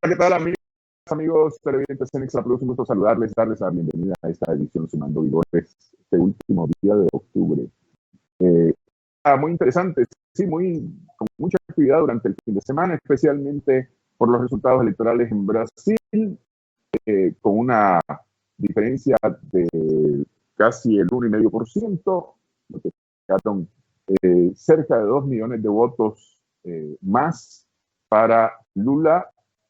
¿Qué tal, amigos televidentes en Extra Plus? Un gusto saludarles, darles la bienvenida a esta edición Sumando Vigores, este último día de octubre. Muy interesante, sí, con mucha actividad durante el fin de semana, especialmente por los resultados electorales en Brasil, con una diferencia de casi el 1,5%, lo que sacaron cerca de 2 millones de votos más para Lula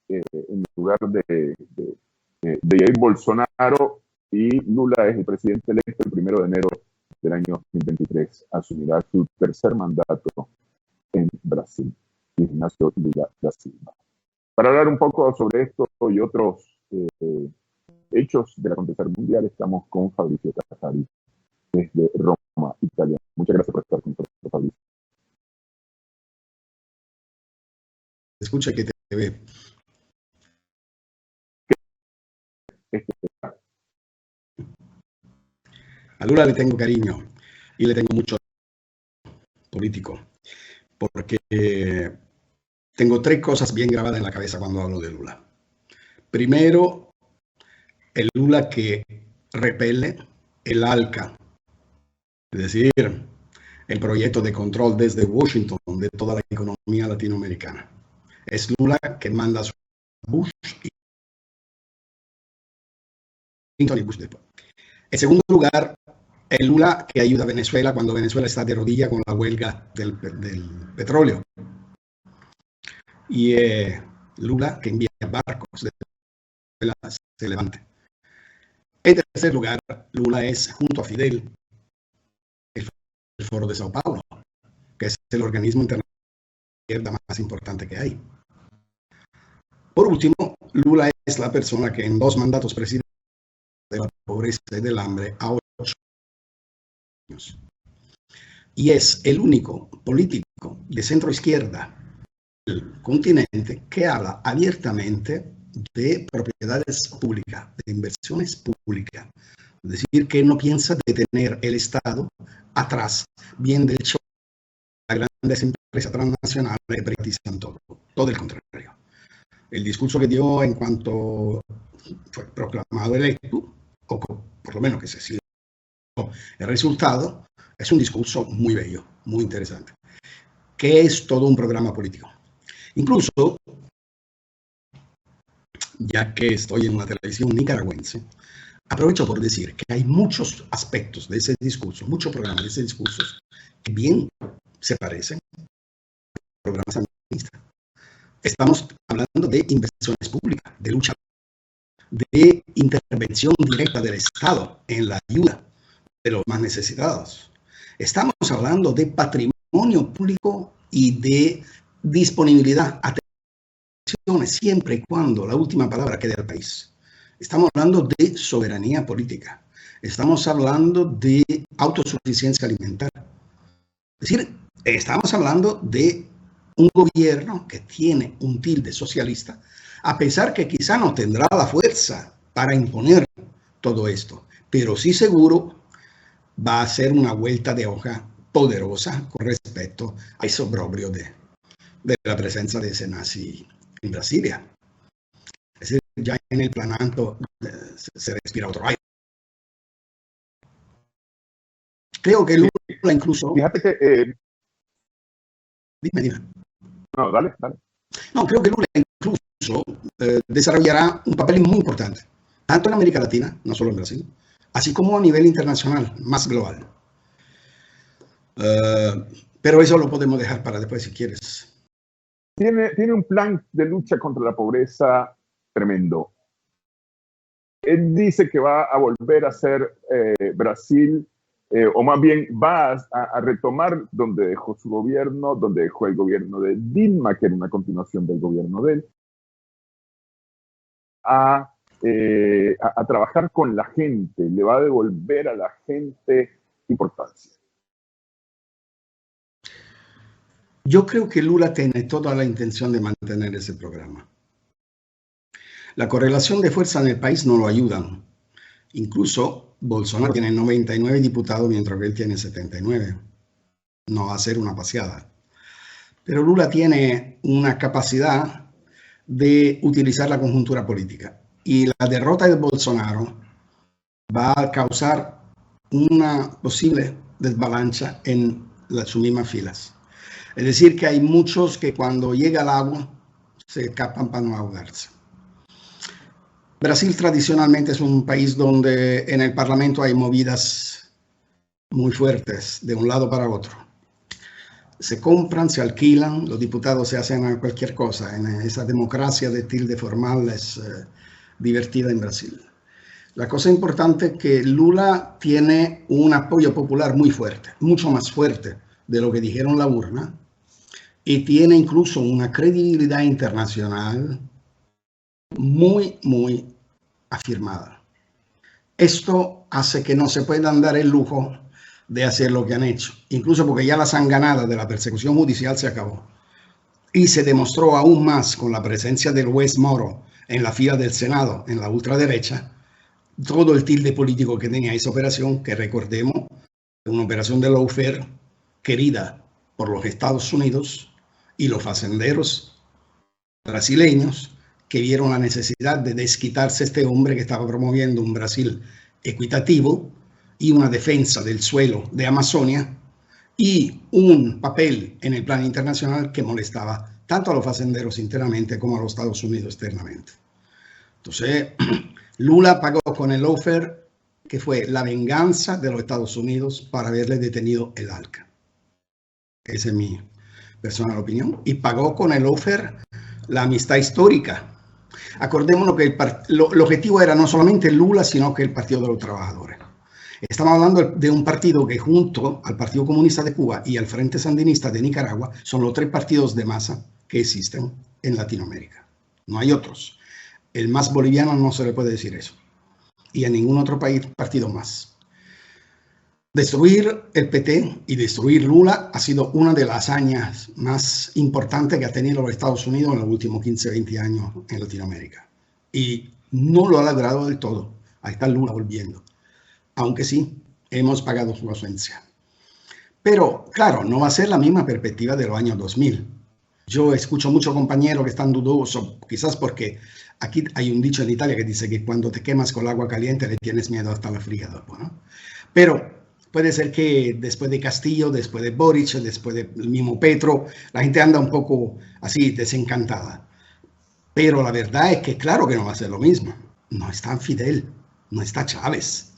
en lugar de Jair Bolsonaro, y Lula es el presidente electo el 1 de enero del año 2023. Asumirá su tercer mandato en Brasil, Ignacio Lula da Silva. Para hablar un poco sobre esto y otros hechos del acontecer mundial, estamos con Fabricio Casari desde Roma, Italia. Muchas gracias por estar con nosotros, Fabricio. Escucha que te ve. A Lula le tengo cariño y le tengo mucho político, porque tengo 3 cosas bien grabadas en la cabeza cuando hablo de Lula. Primero, el Lula que repele el ALCA, es decir, el proyecto de control desde Washington de toda la economía latinoamericana. Es Lula que manda a Bush y Clinton y Bush después. En segundo lugar, el Lula que ayuda a Venezuela cuando Venezuela está de rodilla con la huelga del petróleo. Y Lula que envía barcos de Venezuela se levante. En tercer lugar, Lula es, junto a Fidel, el Foro de Sao Paulo, que es el organismo internacional más importante que hay. Por último, Lula es la persona que en 2 mandatos preside de la pobreza y del hambre a 8 años. Y es el único político de centro izquierda del continente que habla abiertamente de propiedades públicas, de inversiones públicas. Es decir, que no piensa detener el Estado atrás, bien del hecho, las grandes empresas transnacionales privatizan todo el contrario. El discurso que dio en cuanto fue proclamado electo, o por lo menos que se sigue el resultado, es un discurso muy bello, muy interesante, que es todo un programa político. Incluso, ya que estoy en la televisión nicaragüense, aprovecho por decir que hay muchos aspectos de ese discurso, muchos programas de ese discurso, que bien se parecen a programas sandinistas. Estamos hablando de inversiones públicas, de lucha, de intervención directa del Estado en la ayuda de los más necesitados. Estamos hablando de patrimonio público y de disponibilidad a siempre y cuando la última palabra quede al país. Estamos hablando de soberanía política. Estamos hablando de autosuficiencia alimentaria. Es decir, estamos hablando de un gobierno que tiene un tilde socialista, a pesar que quizá no tendrá la fuerza para imponer todo esto, pero sí seguro va a ser una vuelta de hoja poderosa con respecto a ese obrobrio de la presencia de ese nazi en Brasilia. Es decir, ya en el plan alto se respira otro aire. Creo que Lula incluso... Fíjate que... Dime. No, dale. No, creo que Lula incluso desarrollará un papel muy importante, tanto en América Latina, no solo en Brasil, así como a nivel internacional, más global. Pero eso lo podemos dejar para después si quieres. Tiene un plan de lucha contra la pobreza tremendo. Él dice que va a volver a ser Brasil, o más bien va a retomar donde dejó su gobierno, donde dejó el gobierno de Dilma, que era una continuación del gobierno de él, a trabajar con la gente, le va a devolver a la gente importancia. Yo creo que Lula tiene toda la intención de mantener ese programa. La correlación de fuerza en el país no lo ayudan. Incluso Bolsonaro tiene 99 diputados, mientras que él tiene 79. No va a ser una paseada. Pero Lula tiene una capacidad de utilizar la conjuntura política. Y la derrota de Bolsonaro va a causar una posible desbalanza en sus mismas filas. Es decir, que hay muchos que cuando llega el agua se escapan para no ahogarse. Brasil tradicionalmente es un país donde en el Parlamento hay movidas muy fuertes de un lado para otro. Se compran, se alquilan, los diputados se hacen cualquier cosa. En esa democracia de tilde formal es divertida en Brasil. La cosa importante es que Lula tiene un apoyo popular muy fuerte, mucho más fuerte de lo que dijeron la urna, y tiene incluso una credibilidad internacional muy, muy afirmada. Esto hace que no se puedan dar el lujo de hacer lo que han hecho, incluso porque ya la sanganada de la persecución judicial se acabó. Y se demostró aún más con la presencia del juez Moro en la fila del Senado, en la ultraderecha, todo el tilde político que tenía esa operación, que recordemos, una operación de lawfare querida por los Estados Unidos y los facenderos brasileños, que vieron la necesidad de desquitarse este hombre que estaba promoviendo un Brasil equitativo y una defensa del suelo de Amazonia y un papel en el plan internacional que molestaba tanto a los facenderos internamente como a los Estados Unidos externamente. Entonces, Lula pagó con el lawfare, que fue la venganza de los Estados Unidos para haberle detenido el ALCA. Esa es mi personal opinión. Y pagó con el lawfare la amistad histórica. Acordémonos que el objetivo era no solamente Lula, sino que el Partido de los Trabajadores. Estamos hablando de un partido que junto al Partido Comunista de Cuba y al Frente Sandinista de Nicaragua son los tres partidos de masa que existen en Latinoamérica. No hay otros. El más boliviano no se le puede decir eso. Y a ningún otro partido más. Destruir el PT y destruir Lula ha sido una de las hazañas más importantes que ha tenido los Estados Unidos en los últimos 15, 20 años en Latinoamérica. Y no lo ha logrado del todo. Ahí está Lula volviendo. Aunque sí, hemos pagado su ausencia. Pero, claro, no va a ser la misma perspectiva de los años 2000. Yo escucho muchos compañeros que están dudosos, quizás porque aquí hay un dicho en Italia que dice que cuando te quemas con el agua caliente le tienes miedo hasta la fría, ¿no? Pero puede ser que después de Castillo, después de Boric, después del mismo Petro, la gente anda un poco así desencantada. Pero la verdad es que claro que no va a ser lo mismo. No está Fidel, no está Chávez.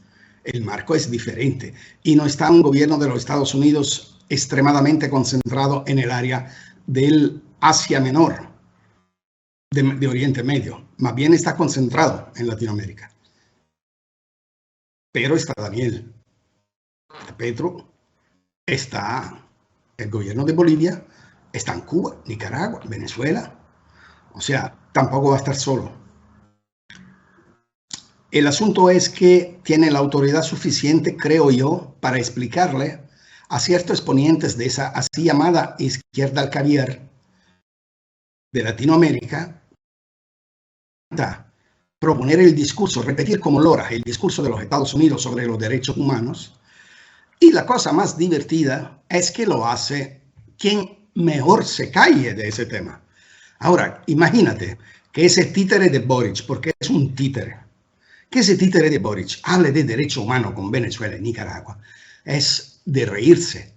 El marco es diferente. Y no está un gobierno de los Estados Unidos extremadamente concentrado en el área del Asia Menor, de Oriente Medio. Más bien está concentrado en Latinoamérica. Pero está Daniel, Petro, está el gobierno de Bolivia, está en Cuba, Nicaragua, Venezuela. O sea, tampoco va a estar solo. El asunto es que tiene la autoridad suficiente, creo yo, para explicarle a ciertos exponentes de esa así llamada izquierda al caviar de Latinoamérica, proponer el discurso, repetir como lora el discurso de los Estados Unidos sobre los derechos humanos. Y la cosa más divertida es que lo hace quien mejor se calle de ese tema. Ahora, imagínate que ese títere de Boric, porque es un títere, que ese títere de Boric hable de derecho humano con Venezuela y Nicaragua, es de reírse.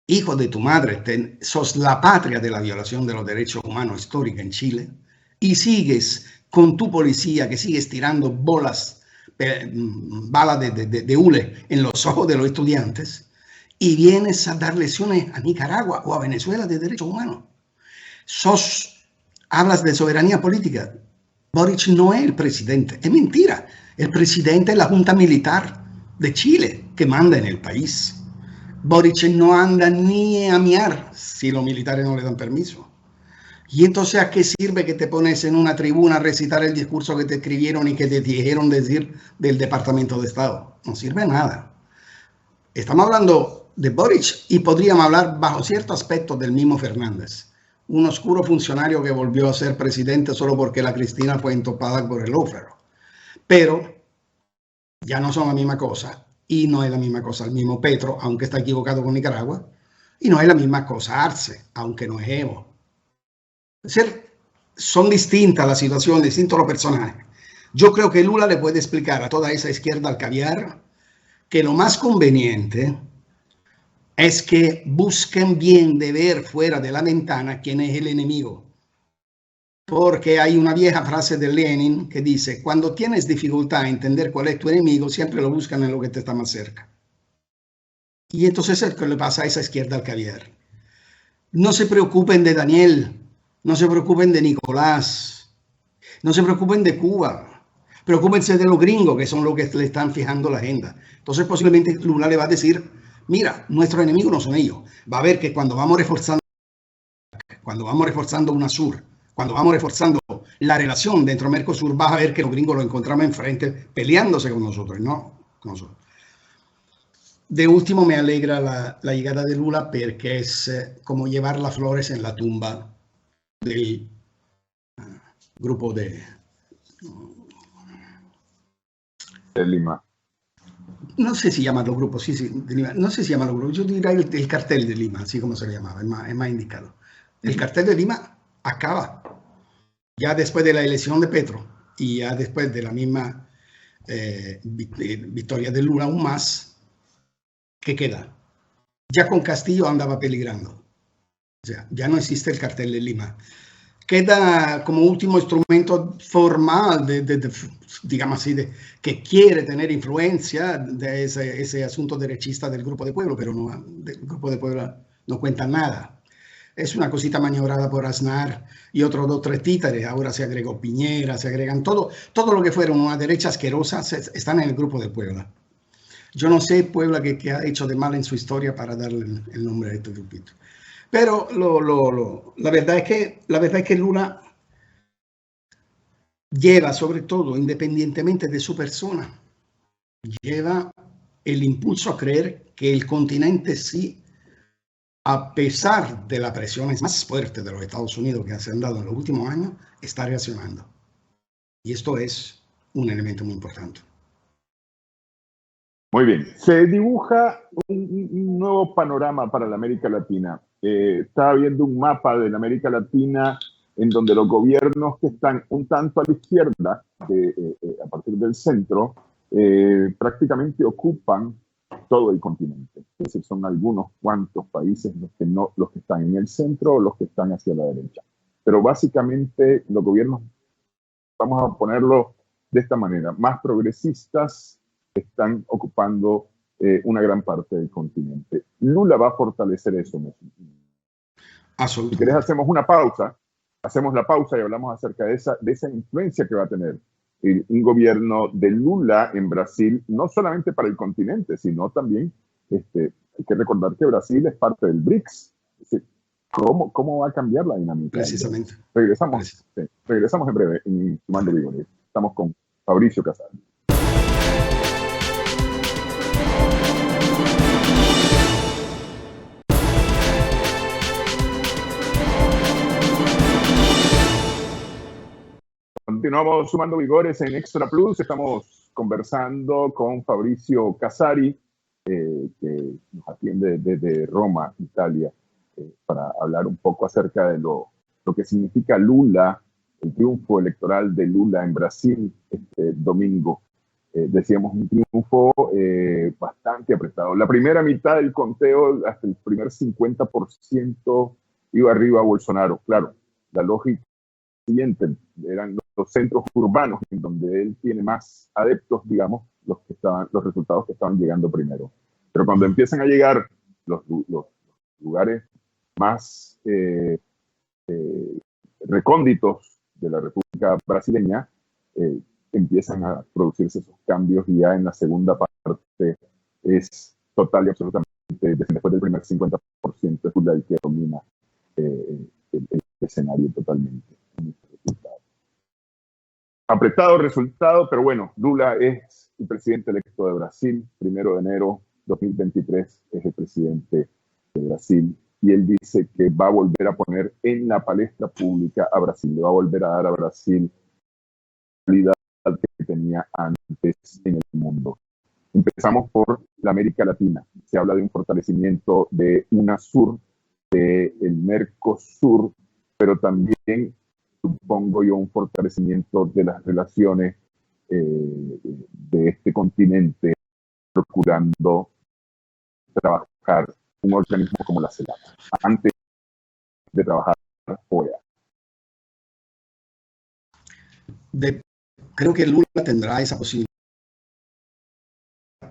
Hijo de tu madre, sos la patria de la violación de los derechos humanos histórica en Chile, y sigues con tu policía que sigues tirando balas de hule en los ojos de los estudiantes, y vienes a dar lecciones a Nicaragua o a Venezuela de derechos humanos. Hablas de soberanía política. Boric no es el presidente, es mentira. El presidente es la Junta Militar de Chile que manda en el país. Boric no anda ni a miar si los militares no le dan permiso. Y entonces, ¿a qué sirve que te pones en una tribuna a recitar el discurso que te escribieron y que te dijeron decir del Departamento de Estado? No sirve nada. Estamos hablando de Boric y podríamos hablar bajo ciertos aspectos del mismo Fernández. Un oscuro funcionario que volvió a ser presidente solo porque la Cristina fue entopada por el lawfare. Pero ya no son la misma cosa. Y no es la misma cosa el mismo Petro, aunque está equivocado con Nicaragua. Y no es la misma cosa Arce, aunque no es Evo. Es decir, son distintas las situaciones, distintos los personajes. Yo creo que Lula le puede explicar a toda esa izquierda al caviar que lo más conveniente es que busquen bien de ver fuera de la ventana quién es el enemigo. Porque hay una vieja frase de Lenin que dice, cuando tienes dificultad a entender cuál es tu enemigo, siempre lo buscan en lo que te está más cerca. Y entonces es lo que le pasa a esa izquierda al caviar. No se preocupen de Daniel, no se preocupen de Nicolás, no se preocupen de Cuba, preocúpense de los gringos, que son los que le están fijando la agenda. Entonces posiblemente Lula le va a decir, mira, nuestros enemigos no son ellos. Va a ver que cuando vamos reforzando UNASUR, cuando vamos reforzando la relación dentro de Mercosur, vas a ver que los gringos lo encontramos enfrente peleándose con nosotros, no con nosotros. De último, me alegra la llegada de Lula porque es como llevar las flores en la tumba del grupo de Lima. No sé si llaman los grupos, sí, de Lima. No sé si llaman los grupos, yo diría el cartel de Lima, así como se le llamaba, es más indicado. El cartel de Lima acaba ya después de la elección de Petro y ya después de la misma victoria de Lula aún más. ¿Qué queda? Ya con Castillo andaba peligrando. O sea, ya no existe el cartel de Lima. Queda como último instrumento formal, digamos así, que quiere tener influencia de ese asunto derechista del Grupo de Puebla, pero no, del Grupo de Puebla no cuenta nada. Es una cosita maniobrada por Aznar y otros 2 o 3 títeres. Ahora se agregó Piñera, se agregan todo lo que fueron una derecha asquerosa, están en el Grupo de Puebla. Yo no sé Puebla que ha hecho de mal en su historia para darle el nombre a este grupito. Pero la verdad es que Lula lleva, sobre todo, independientemente de su persona, lleva el impulso a creer que el continente sí, a pesar de las presiones más fuertes de los Estados Unidos que se han dado en los últimos años, está reaccionando. Y esto es un elemento muy importante. Muy bien, se dibuja un nuevo panorama para la América Latina. Estaba viendo un mapa de la América Latina en donde los gobiernos que están un tanto a la izquierda, a partir del centro, prácticamente ocupan todo el continente. Es decir, son algunos cuantos países los que están en el centro o los que están hacia la derecha. Pero básicamente los gobiernos, vamos a ponerlo de esta manera, más progresistas, están ocupando una gran parte del continente. Lula va a fortalecer eso. Si querés, hacemos una pausa, hacemos la pausa y hablamos acerca de esa influencia que va a tener un gobierno de Lula en Brasil, no solamente para el continente, sino también, hay que recordar que Brasil es parte del BRICS. Es decir, ¿cómo va a cambiar la dinámica? Precisamente. Regresamos en breve en Sumando Vigores. Estamos con Fabricio Casal. Continuamos Sumando Vigores en Extra Plus. Estamos conversando con Fabricio Casari, que nos atiende desde Roma, Italia, para hablar un poco acerca de lo que significa Lula, el triunfo electoral de Lula en Brasil este domingo. Decíamos un triunfo bastante apretado. La primera mitad del conteo, hasta el primer 50%, iba arriba a Bolsonaro. Claro, la lógica siguiente eran los centros urbanos en donde él tiene más adeptos, digamos, los resultados que estaban llegando primero. Pero cuando empiezan a llegar los lugares más recónditos de la República Brasileña, empiezan a producirse esos cambios y ya en la segunda parte es total y absolutamente, después del primer 50%, es Lula el que domina el escenario totalmente. Apretado resultado, pero bueno, Lula es el presidente electo de Brasil, 1 de enero 2023 es el presidente de Brasil, y él dice que va a volver a poner en la palestra pública a Brasil, le va a volver a dar a Brasil la calidad que tenía antes en el mundo. Empezamos por la América Latina. Se habla de un fortalecimiento de UNASUR, del Mercosur, pero también supongo yo, un fortalecimiento de las relaciones de este continente, procurando trabajar un organismo como la CELAC, antes de trabajar OEA. Creo que Lula tendrá esa posibilidad.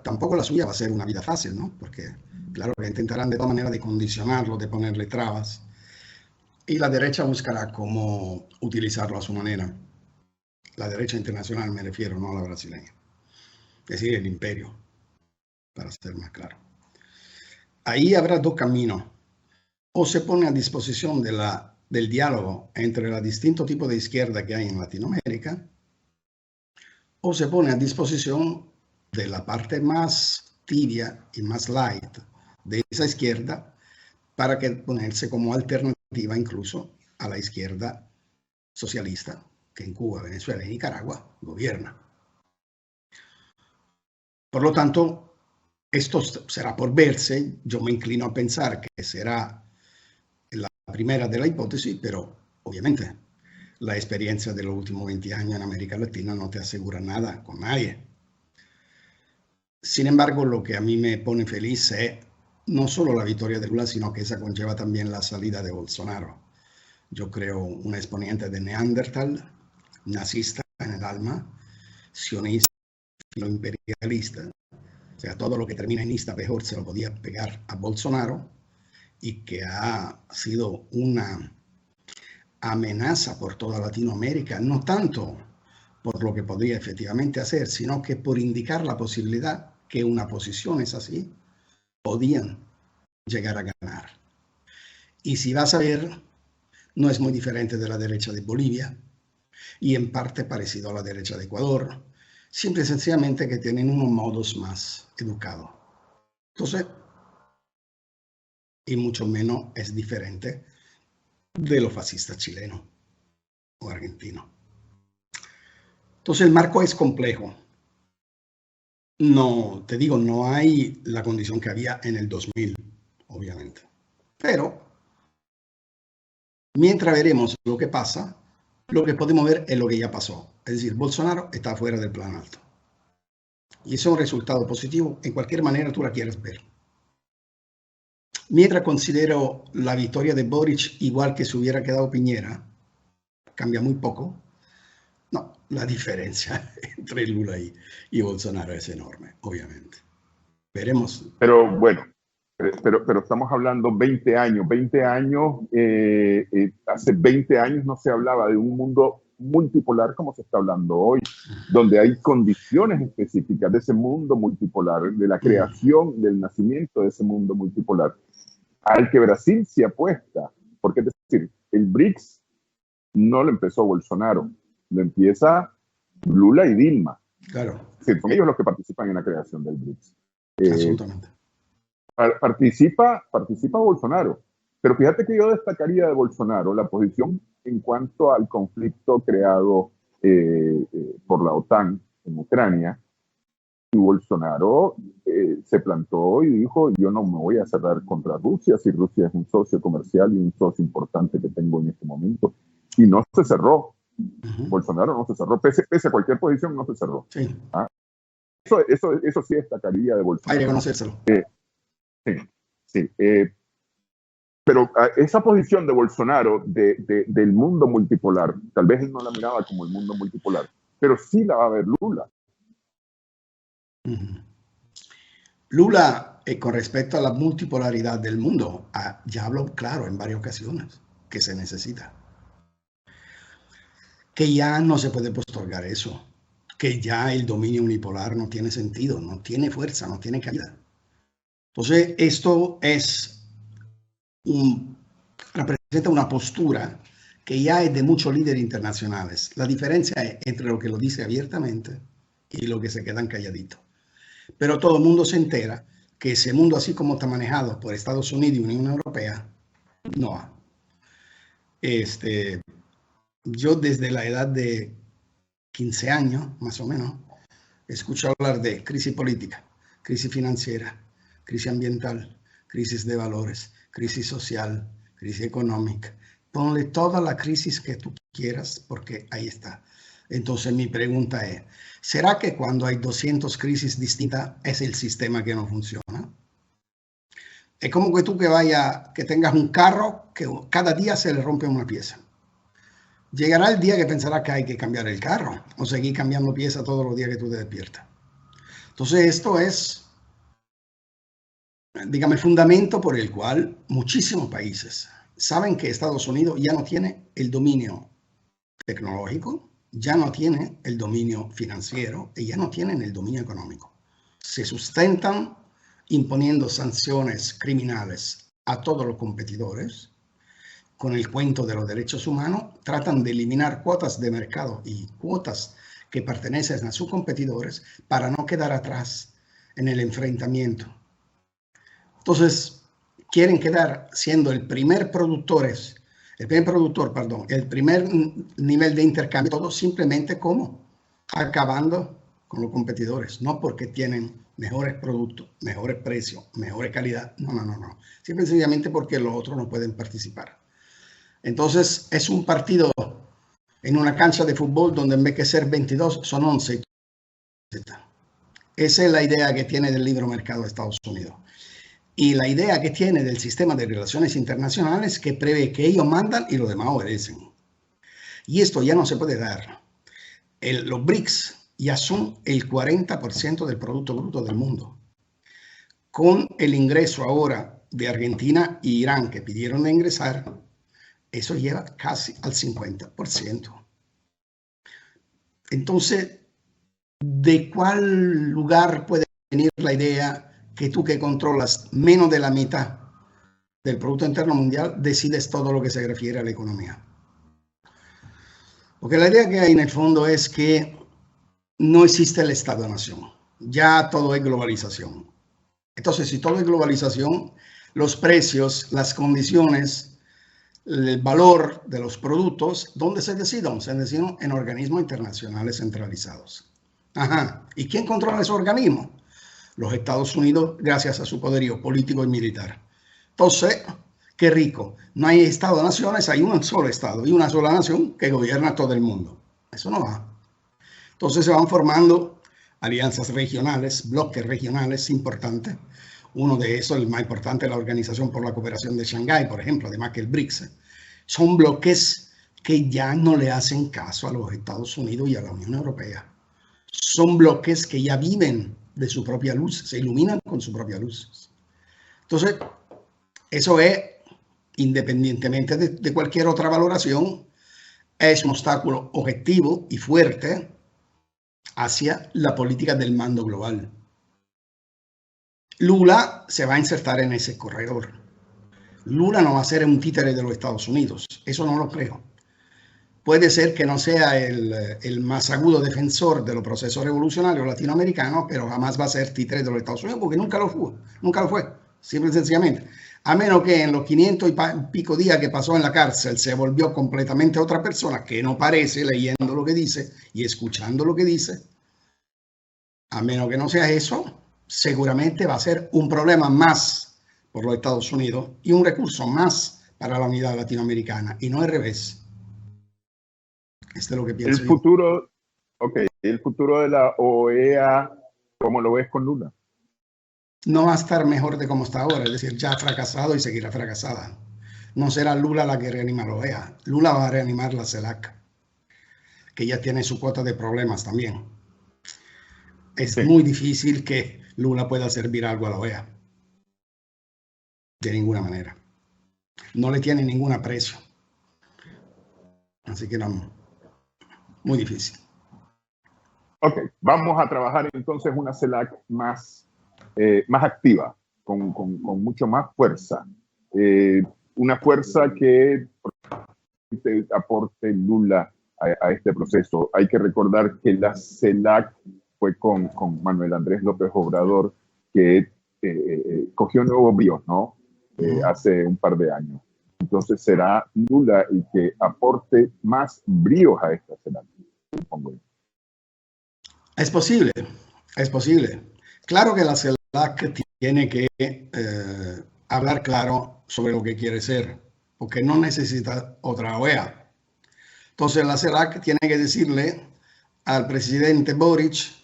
Tampoco la suya va a ser una vida fácil, ¿no? Porque, claro, que intentarán de todas maneras de condicionarlo, de ponerle trabas. Y la derecha buscará cómo utilizarlo a su manera. La derecha internacional me refiero, no a la brasileña. Es decir, el imperio, para ser más claro. Ahí habrá dos caminos. O se pone a disposición del diálogo entre los distintos tipos de izquierda que hay en Latinoamérica, o se pone a disposición de la parte más tibia y más light de esa izquierda para que ponerse como alternativa incluso a la izquierda socialista que en Cuba, Venezuela y Nicaragua gobierna. Por lo tanto, esto será por verse. Yo me inclino a pensar que será la primera de la hipótesis, pero obviamente la experiencia de los últimos 20 años en América Latina no te asegura nada con nadie. Sin embargo, lo que a mí me pone feliz es no solo la victoria de Lula, sino que esa conlleva también la salida de Bolsonaro. Yo creo un exponente de Neandertal, nazista en el alma, sionista, imperialista, o sea, todo lo que termina en ista peor se lo podía pegar a Bolsonaro, y que ha sido una amenaza por toda Latinoamérica, no tanto por lo que podría efectivamente hacer, sino que por indicar la posibilidad que una posición es así, podían llegar a ganar. Y si vas a ver, no es muy diferente de la derecha de Bolivia y en parte parecido a la derecha de Ecuador, simple y sencillamente que tienen unos modos más educados. Entonces, y mucho menos es diferente de los fascistas chilenos o argentinos. Entonces el marco es complejo. No, te digo, no hay la condición que había en el 2000, obviamente. Pero mientras veremos lo que pasa, lo que podemos ver es lo que ya pasó. Es decir, Bolsonaro está fuera del plan alto. Y eso es un resultado positivo en cualquier manera tú la quieras ver. Mientras considero la victoria de Boric igual que si hubiera quedado Piñera, cambia muy poco. No, la diferencia entre Lula y Bolsonaro es enorme, obviamente. Veremos. Pero bueno, pero estamos hablando 20 años. 20 años, hace 20 años no se hablaba de un mundo multipolar como se está hablando hoy, donde hay condiciones específicas de ese mundo multipolar, de la creación, del nacimiento de ese mundo multipolar, al que Brasil se apuesta. Porque es decir, el BRICS no lo empezó Bolsonaro, lo empieza Lula y Dilma. Claro. Es decir, son ellos los que participan en la creación del BRICS. Absolutamente. Participa Bolsonaro, pero fíjate que yo destacaría de Bolsonaro la posición en cuanto al conflicto creado por la OTAN en Ucrania. Y Bolsonaro se plantó y dijo: yo no me voy a cerrar contra Rusia, si Rusia es un socio comercial y un socio importante que tengo en este momento. Y no se cerró. Bolsonaro no se cerró, pese a cualquier posición, no se cerró. Sí. ¿Ah? Eso sí destacaría de Bolsonaro. Hay que conocérselo. Sí. Pero esa posición de Bolsonaro del mundo multipolar, tal vez él no la miraba como el mundo multipolar, pero sí la va a ver Lula. Lula, con respecto a la multipolaridad del mundo, ya habló claro en varias ocasiones que se necesita. Que ya no se puede postergar eso. Que ya el dominio unipolar no tiene sentido, no tiene fuerza, no tiene cabida. Entonces, esto representa una postura que ya es de muchos líderes internacionales. La diferencia es entre lo que lo dice abiertamente y lo que se quedan calladitos. Pero todo el mundo se entera que ese mundo, así como está manejado por Estados Unidos y Unión Europea, no va. Yo desde la edad de 15 años, más o menos, escucho hablar de crisis política, crisis financiera, crisis ambiental, crisis de valores, crisis social, crisis económica. Ponle toda la crisis que tú quieras, porque ahí está. Entonces mi pregunta es, ¿será que cuando hay 200 crisis distintas es el sistema que no funciona? Es como que tú que tengas un carro que cada día se le rompe una pieza. Llegará el día que pensarás que hay que cambiar el carro o seguir cambiando piezas todos los días que tú te despiertas. Entonces esto es, dígame, el fundamento por el cual muchísimos países saben que Estados Unidos ya no tiene el dominio tecnológico, ya no tiene el dominio financiero y ya no tienen el dominio económico. Se sustentan imponiendo sanciones criminales a todos los competidores. Con el cuento de los derechos humanos, tratan de eliminar cuotas de mercado y cuotas que pertenecen a sus competidores para no quedar atrás en el enfrentamiento. Entonces, quieren quedar siendo el primer nivel de intercambio, todo simplemente como acabando con los competidores, no porque tienen mejores productos, mejores precios, mejores calidad, no. Sencillamente porque los otros no pueden participar. Entonces, es un partido en una cancha de fútbol donde en vez de ser 22 son 11. Esa es la idea que tiene del libre mercado de Estados Unidos. Y la idea que tiene del sistema de relaciones internacionales que prevé que ellos mandan y los demás obedecen. Y esto ya no se puede dar. Los BRICS ya son el 40% del Producto Bruto del mundo. Con el ingreso ahora de Argentina e Irán que pidieron de ingresar, eso lleva casi al 50%. Entonces, ¿de cuál lugar puede venir la idea que tú, que controlas menos de la mitad del Producto Interno Mundial, decides todo lo que se refiere a la economía? Porque la idea que hay en el fondo es que no existe el Estado-nación. Ya todo es globalización. Entonces, si todo es globalización, los precios, las condiciones, el valor de los productos, ¿dónde se deciden? Se deciden en organismos internacionales centralizados. Ajá. ¿Y quién controla esos organismos? Los Estados Unidos, gracias a su poderío político y militar. Entonces, qué rico. No hay Estado-naciones, hay un solo Estado y una sola nación que gobierna todo el mundo. Eso no va. Entonces se van formando alianzas regionales, bloques regionales importantes. Uno de esos, el más importante, la Organización por la Cooperación de Shanghái, por ejemplo, además que el BRICS. Son bloques que ya no le hacen caso a los Estados Unidos y a la Unión Europea. Son bloques que ya viven de su propia luz, se iluminan con su propia luz. Entonces, eso es, independientemente de cualquier otra valoración, es un obstáculo objetivo y fuerte hacia la política del mando global. Lula se va a insertar en ese corredor. Lula no va a ser un títere de los Estados Unidos, eso no lo creo. Puede ser que no sea el más agudo defensor de los procesos revolucionarios latinoamericanos, pero jamás va a ser títere de los Estados Unidos porque nunca lo fue, simple y sencillamente. A menos que en los 500 y pico días que pasó en la cárcel se volvió completamente otra persona que no parece, leyendo lo que dice y escuchando lo que dice. A menos que no sea eso, seguramente va a ser un problema más por los Estados Unidos y un recurso más para la unidad latinoamericana, y no al revés. Este es lo que pienso el futuro, el futuro de la OEA, ¿cómo lo ves con Lula? No va a estar mejor de como está ahora, es decir, ya ha fracasado y seguirá fracasada. No será Lula la que reanima la OEA, Lula va a reanimar la CELAC, que ya tiene su cuota de problemas también. Es muy difícil que Lula pueda servir algo a la OEA. De ninguna manera. No le tiene ningún aprecio. Así que no, muy difícil. Ok, vamos a trabajar entonces una CELAC más activa, con mucho más fuerza. Una fuerza que aporte Lula a este proceso. Hay que recordar que la CELAC fue con Manuel Andrés López Obrador, que cogió un nuevo brío, ¿no? Hace un par de años. Entonces será Lula el que aporte más bríos a esta CELAC, supongo yo. Es posible, es posible. Claro que la CELAC tiene que hablar claro sobre lo que quiere ser, porque no necesita otra OEA. Entonces la CELAC tiene que decirle al presidente Boric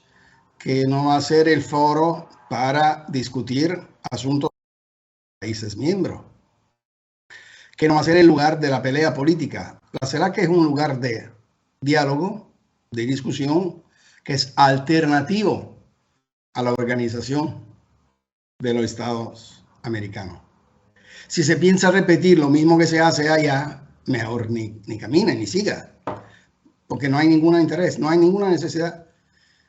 que no va a ser el foro para discutir asuntos de países miembros, que no va a ser el lugar de la pelea política. La CELAC es un lugar de diálogo, de discusión, que es alternativo a la organización de los Estados americanos. Si se piensa repetir lo mismo que se hace allá, mejor ni camine, ni siga, porque no hay ningún interés, no hay ninguna necesidad.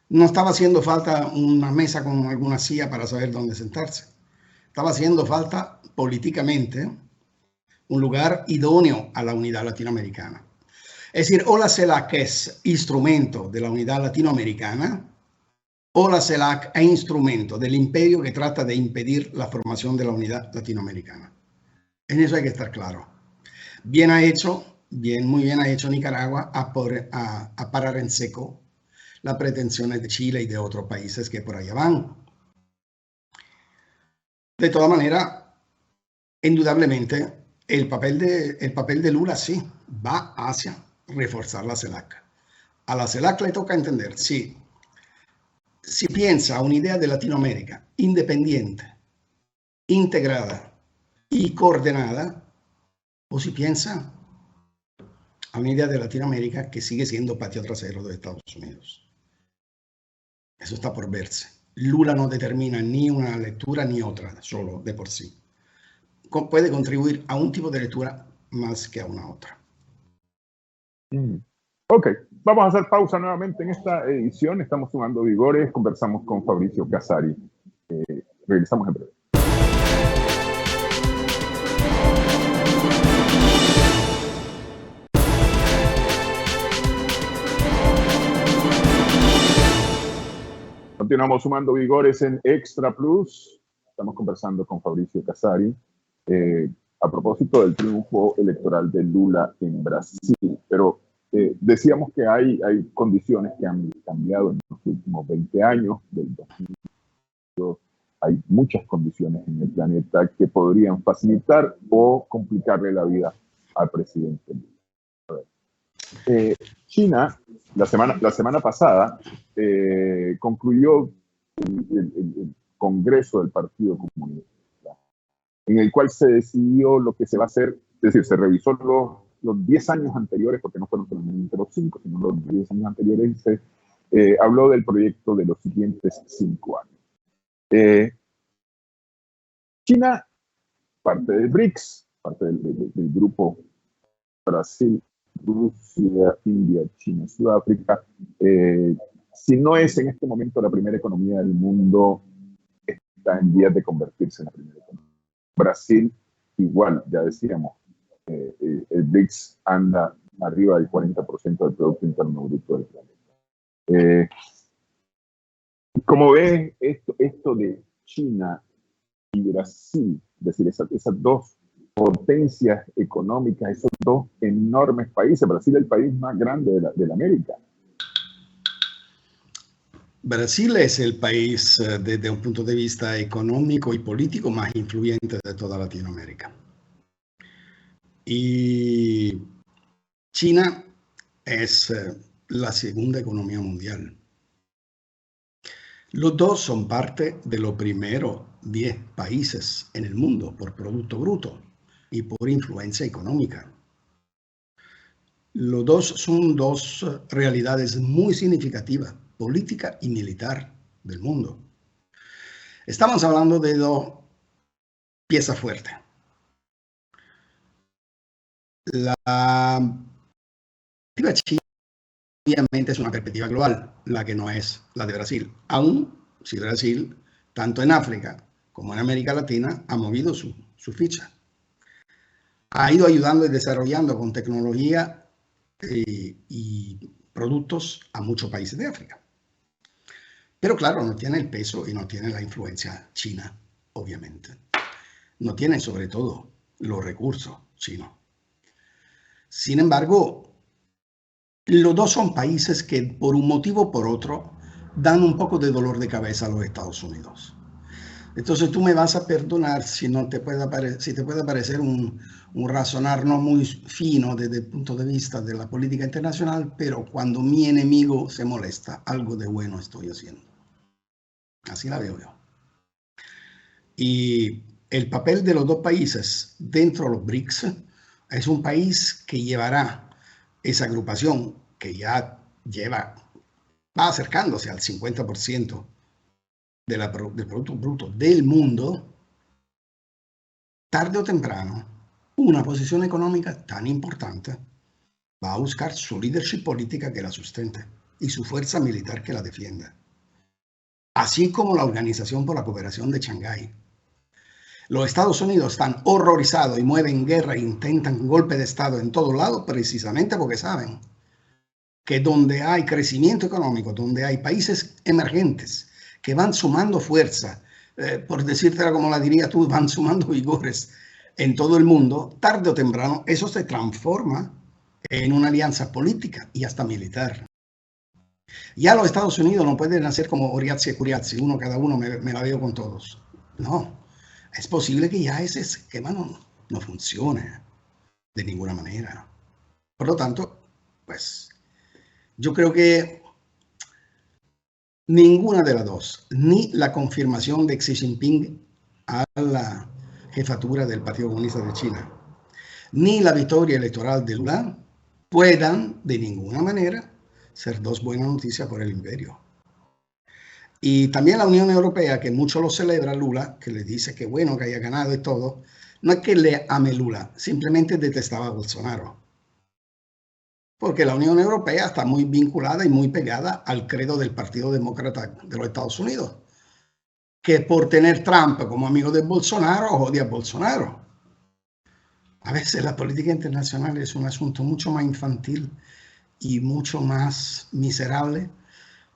No estaba haciendo falta una mesa con alguna silla para saber dónde sentarse. Estaba haciendo falta políticamente un lugar idóneo a la unidad latinoamericana. Es decir, o la CELAC es instrumento de la unidad latinoamericana, o la CELAC es instrumento del imperio que trata de impedir la formación de la unidad latinoamericana. En eso hay que estar claro. Bien ha hecho, muy bien ha hecho Nicaragua a parar en seco las pretensiones de Chile y de otros países que por allá van. De todas maneras, indudablemente, el papel de Lula sí va hacia reforzar la CELAC. A la CELAC le toca entender si piensa una idea de Latinoamérica independiente, integrada y coordenada, o si piensa a una idea de Latinoamérica que sigue siendo patio trasero de Estados Unidos. Eso está por verse. Lula no determina ni una lectura ni otra, solo de por sí. Puede contribuir a un tipo de lectura más que a una otra. Ok, vamos a hacer pausa nuevamente en esta edición. Estamos sumando vigores, conversamos con Fabricio Casari. Regresamos en breve. Continuamos sumando vigores en Extra Plus. Estamos conversando con Fabricio Casari a propósito del triunfo electoral de Lula en Brasil. Pero decíamos que hay condiciones que han cambiado en los últimos 20 años, del 2002. Hay muchas condiciones en el planeta que podrían facilitar o complicarle la vida al presidente Lula. China, la semana pasada, concluyó el Congreso del Partido Comunista, en el cual se decidió lo que se va a hacer, es decir, se revisó los 10 años anteriores, porque no fueron solamente los 5, sino los 10 años anteriores, y se habló del proyecto de los siguientes 5 años. China, parte del BRICS, parte del grupo Brasil, Rusia, India, China, Sudáfrica. Si no es en este momento la primera economía del mundo, está en vías de convertirse en la primera economía. Brasil, igual, ya decíamos, el BRICS anda arriba del 40% del Producto Interno Bruto del planeta. Como ven, esto de China y Brasil, es decir, esas dos potencias económicas, esos dos enormes países. Brasil es el país más grande de la América. Brasil es el país desde un punto de vista económico y político más influyente de toda Latinoamérica. Y China es la segunda economía mundial. Los dos son parte de los primeros 10 países en el mundo por Producto Bruto y por influencia económica. Los dos son dos realidades muy significativas, política y militar, del mundo. Estamos hablando de dos piezas fuertes. La perspectiva china obviamente es una perspectiva global, la que no es la de Brasil. Aún si Brasil, tanto en África como en América Latina, ha movido su ficha. Ha ido ayudando y desarrollando con tecnología y productos a muchos países de África. Pero claro, no tiene el peso y no tiene la influencia china, obviamente. No tiene sobre todo los recursos chinos. Sin embargo, los dos son países que por un motivo o por otro dan un poco de dolor de cabeza a los Estados Unidos. Entonces tú me vas a perdonar si no te puede si te puede parecer un razonar no muy fino desde el punto de vista de la política internacional, pero cuando mi enemigo se molesta, algo de bueno estoy haciendo. Así la veo yo. Y el papel de los dos países dentro de los BRICS es un país que llevará esa agrupación que ya va acercándose al 50% del Producto Bruto del mundo, tarde o temprano, una posición económica tan importante va a buscar su leadership política que la sustente y su fuerza militar que la defienda. Así como la Organización por la Cooperación de Shanghái. Los Estados Unidos están horrorizados y mueven guerra e intentan un golpe de Estado en todos lados precisamente porque saben que donde hay crecimiento económico, donde hay países emergentes que van sumando fuerza, por decírtela como la diría tú, van sumando vigores en todo el mundo, tarde o temprano eso se transforma en una alianza política y hasta militar. Ya los Estados Unidos no pueden hacer como Oriazzi y Curiazzi, uno cada uno me la veo con todos. No, es posible que ya ese esquema no funcione de ninguna manera. Por lo tanto, pues yo creo que ninguna de las dos, ni la confirmación de Xi Jinping a la jefatura del Partido Comunista de China, ni la victoria electoral de Lula, puedan de ninguna manera ser dos buenas noticias por el imperio. Y también la Unión Europea, que mucho lo celebra Lula, que le dice que bueno que haya ganado y todo, no es que le ame Lula, simplemente detestaba a Bolsonaro. Porque la Unión Europea está muy vinculada y muy pegada al credo del Partido Demócrata de los Estados Unidos, que por tener Trump como amigo de Bolsonaro, odia a Bolsonaro. A veces la política internacional es un asunto mucho más infantil y mucho más miserable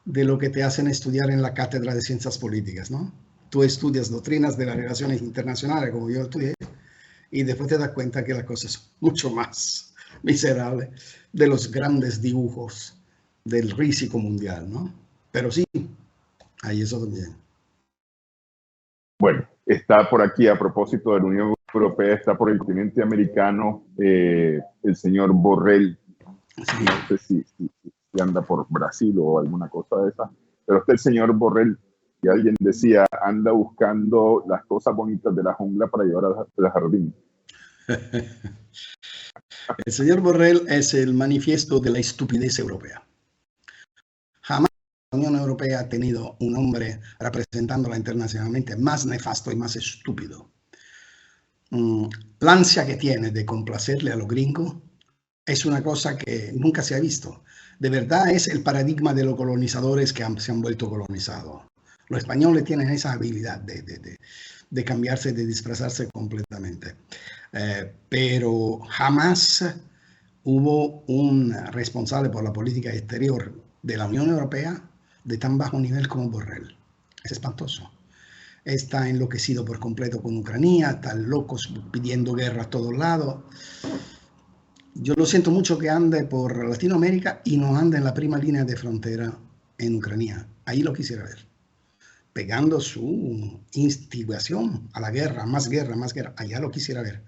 de lo que te hacen estudiar en la cátedra de ciencias políticas, ¿no? Tú estudias doctrinas de las relaciones internacionales, como yo estudié, y después te das cuenta que la cosa es mucho más miserable de los grandes dibujos del rísico mundial, ¿no? Pero sí, hay eso también. Bueno, está por aquí, a propósito de la Unión Europea, está por el continente americano el señor Borrell. Sí. No sé si anda por Brasil o alguna cosa de esa, pero está el señor Borrell, que alguien decía, anda buscando las cosas bonitas de la jungla para llevar al jardín. El señor Borrell es el manifiesto de la estupidez europea. Jamás la Unión Europea ha tenido un hombre representándola internacionalmente más nefasto y más estúpido. La ansia que tiene de complacerle a los gringos es una cosa que nunca se ha visto. De verdad es el paradigma de los colonizadores que se han vuelto colonizados. Los españoles tienen esa habilidad de cambiarse, de disfrazarse completamente. Pero jamás hubo un responsable por la política exterior de la Unión Europea de tan bajo nivel como Borrell. Es espantoso. Está enloquecido por completo con Ucrania, están locos pidiendo guerra a todos lados. Yo lo siento mucho que ande por Latinoamérica y no ande en la prima línea de frontera en Ucrania. Ahí lo quisiera ver. Pegando su instigación a la guerra, más guerra, más guerra. Allá lo quisiera ver.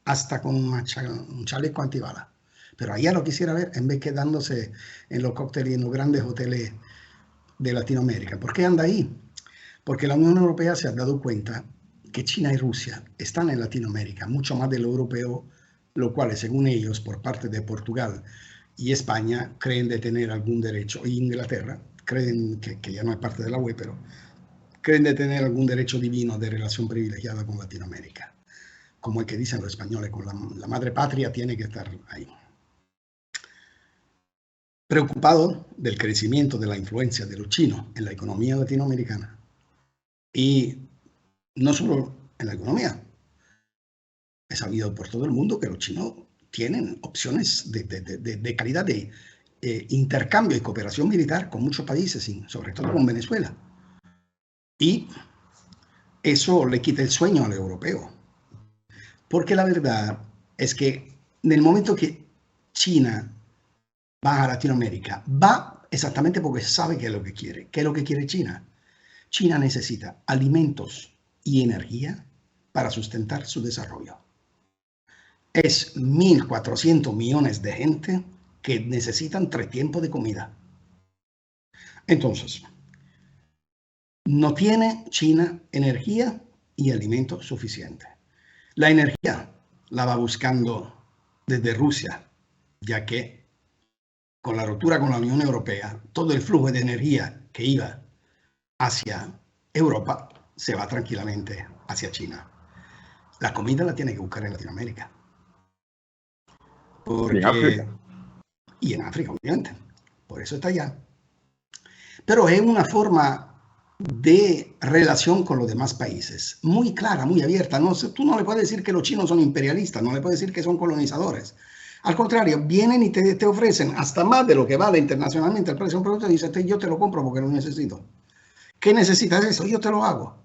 Hasta con un chaleco antibala. Pero allá lo quisiera ver en vez de quedándose en los cócteles y en los grandes hoteles de Latinoamérica. ¿Por qué anda ahí? Porque la Unión Europea se ha dado cuenta que China y Rusia están en Latinoamérica, mucho más de lo europeo, lo cual, según ellos, por parte de Portugal y España, creen de tener algún derecho, y Inglaterra, creen que ya no es parte de la UE, pero creen de tener algún derecho divino de relación privilegiada con Latinoamérica. Como el que dicen los españoles, con la madre patria tiene que estar ahí. Preocupado del crecimiento de la influencia de los chinos en la economía latinoamericana, y no solo en la economía, es sabido por todo el mundo que los chinos tienen opciones de calidad de intercambio y cooperación militar con muchos países, sobre todo con Venezuela. Y eso le quita el sueño al europeo. Porque la verdad es que en el momento que China va a Latinoamérica, va exactamente porque sabe qué es lo que quiere. ¿Qué es lo que quiere China? China necesita alimentos y energía para sustentar su desarrollo. Es 1.400 millones de gente que necesitan 3 tiempos de comida. Entonces, no tiene China energía y alimento suficiente. La energía la va buscando desde Rusia, ya que con la ruptura con la Unión Europea, todo el flujo de energía que iba hacia Europa se va tranquilamente hacia China. La comida la tiene que buscar en Latinoamérica. Y en África. Y en África, obviamente. Por eso está allá. Pero es una forma de relación con los demás países muy clara, muy abierta. No, tú no le puedes decir que los chinos son imperialistas, no le puedes decir que son colonizadores. Al contrario, vienen y te ofrecen hasta más de lo que vale internacionalmente el precio de un producto y dicen, yo te lo compro porque lo necesito. ¿Qué necesitas eso? Yo te lo hago.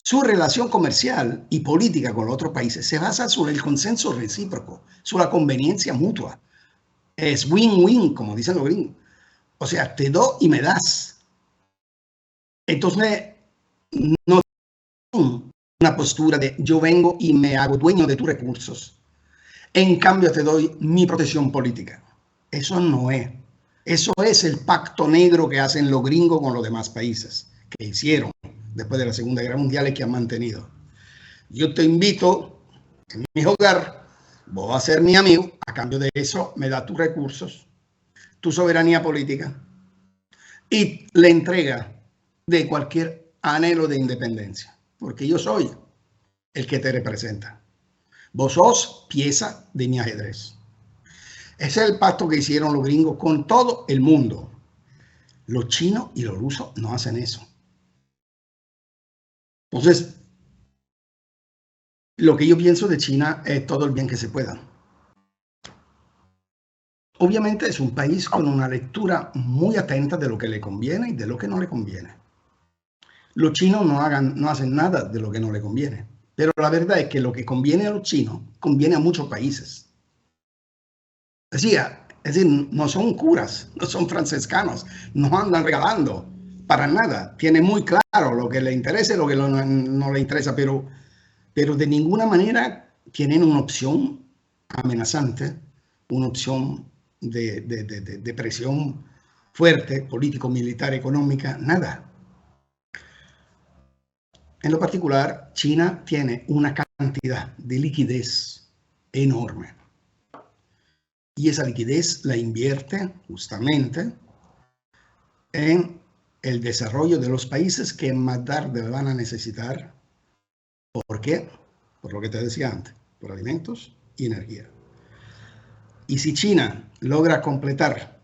Su relación comercial y política con los otros países se basa sobre el consenso recíproco, sobre la conveniencia mutua. Es win-win, como dicen los gringos. O sea, te doy y me das. Entonces, no es una postura de yo vengo y me hago dueño de tus recursos. En cambio, te doy mi protección política. Eso no es. Eso es el pacto negro que hacen los gringos con los demás países, que hicieron después de la Segunda Guerra Mundial y que han mantenido. Yo te invito en mi hogar, vos vas a ser mi amigo, a cambio de eso me da tus recursos, tu soberanía política y la entrega de cualquier anhelo de independencia, porque yo soy el que te representa. Vos sos pieza de mi ajedrez. Ese es el pacto que hicieron los gringos con todo el mundo. Los chinos y los rusos no hacen eso. Entonces, lo que yo pienso de China es todo el bien que se pueda. Obviamente es un país con una lectura muy atenta de lo que le conviene y de lo que no le conviene. Los chinos no hacen nada de lo que no le conviene. Pero la verdad es que lo que conviene a los chinos conviene a muchos países. Es decir, no son curas, no son franciscanos, no andan regalando para nada. Tienen muy claro lo que le interesa y lo que no le interesa, pero de ninguna manera tienen una opción amenazante, una opción de presión fuerte, político, militar, económica, nada. En lo particular, China tiene una cantidad de liquidez enorme. Y esa liquidez la invierte justamente en el desarrollo de los países que más tarde van a necesitar. ¿Por qué? Por lo que te decía antes, por alimentos y energía. Y si China logra completar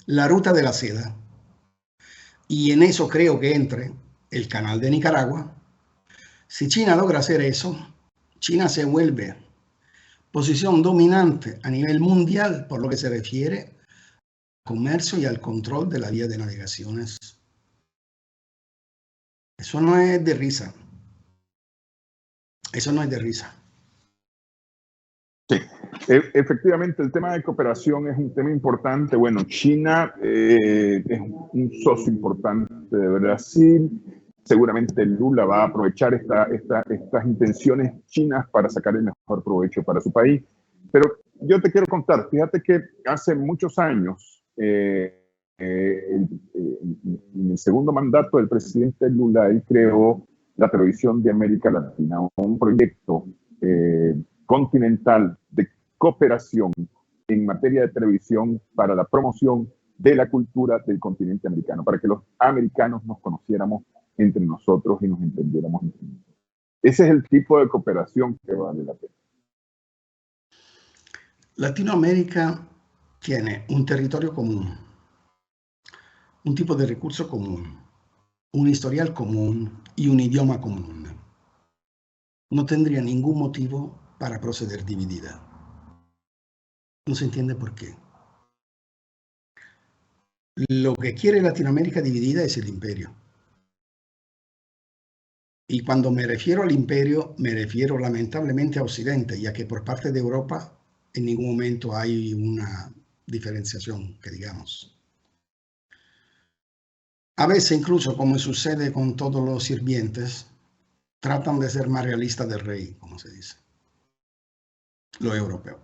la ruta de la seda, y en eso creo que entre el canal de Nicaragua, si China logra hacer eso, China se vuelve posición dominante a nivel mundial por lo que se refiere al comercio y al control de la vía de navegaciones. Eso no es de risa. Eso no es de risa. Sí, efectivamente el tema de cooperación es un tema importante. Bueno, China es un socio importante de Brasil. Seguramente Lula va a aprovechar estas intenciones chinas para sacar el mejor provecho para su país. Pero yo te quiero contar, fíjate que hace muchos años, en el segundo mandato del presidente Lula, él creó la Televisión de América Latina, un proyecto continental de cooperación en materia de televisión para la promoción de la cultura del continente americano, para que los americanos nos conociéramos entre nosotros y nos entendiéramos entre nosotros. Ese es el tipo de cooperación que vale la pena. Latinoamérica tiene un territorio común, un tipo de recurso común, un historial común y un idioma común. No tendría ningún motivo para proceder dividida. No se entiende por qué. Lo que quiere Latinoamérica dividida es el imperio. Y cuando me refiero al imperio, me refiero lamentablemente a Occidente, ya que por parte de Europa en ningún momento hay una diferenciación, que digamos. A veces, incluso como sucede con todos los sirvientes, tratan de ser más realistas del rey, como se dice, lo europeo.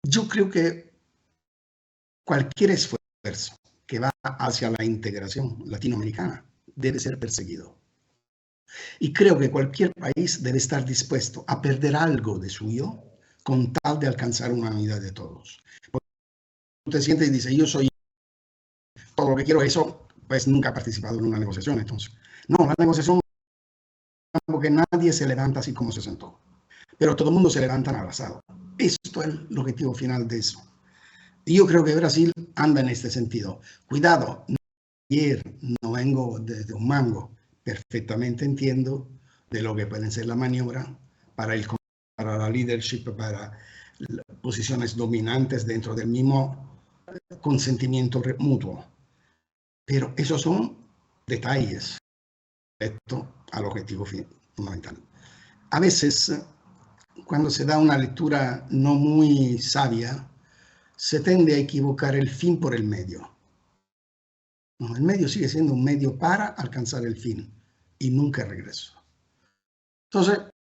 Yo creo que cualquier esfuerzo que va hacia la integración latinoamericana debe ser perseguido. Y creo que cualquier país debe estar dispuesto a perder algo de suyo con tal de alcanzar una unidad de todos. Porque tú te sientes y dices, yo soy todo lo que quiero, eso, pues nunca ha participado en una negociación. Entonces, no, la negociación, porque nadie se levanta así como se sentó, pero todo el mundo se levanta abrazado. Esto es el objetivo final de eso. Y yo creo que Brasil anda en este sentido. Cuidado, ayer no vengo desde un mango, perfectamente entiendo de lo que pueden ser la maniobra para la leadership, para posiciones dominantes dentro del mismo consentimiento mutuo. Pero esos son detalles respecto al objetivo fundamental. A veces, cuando se da una lectura no muy sabia, se tiende a equivocar el fin por el medio. No, el medio sigue siendo un medio para alcanzar el fin y nunca regreso. Entonces,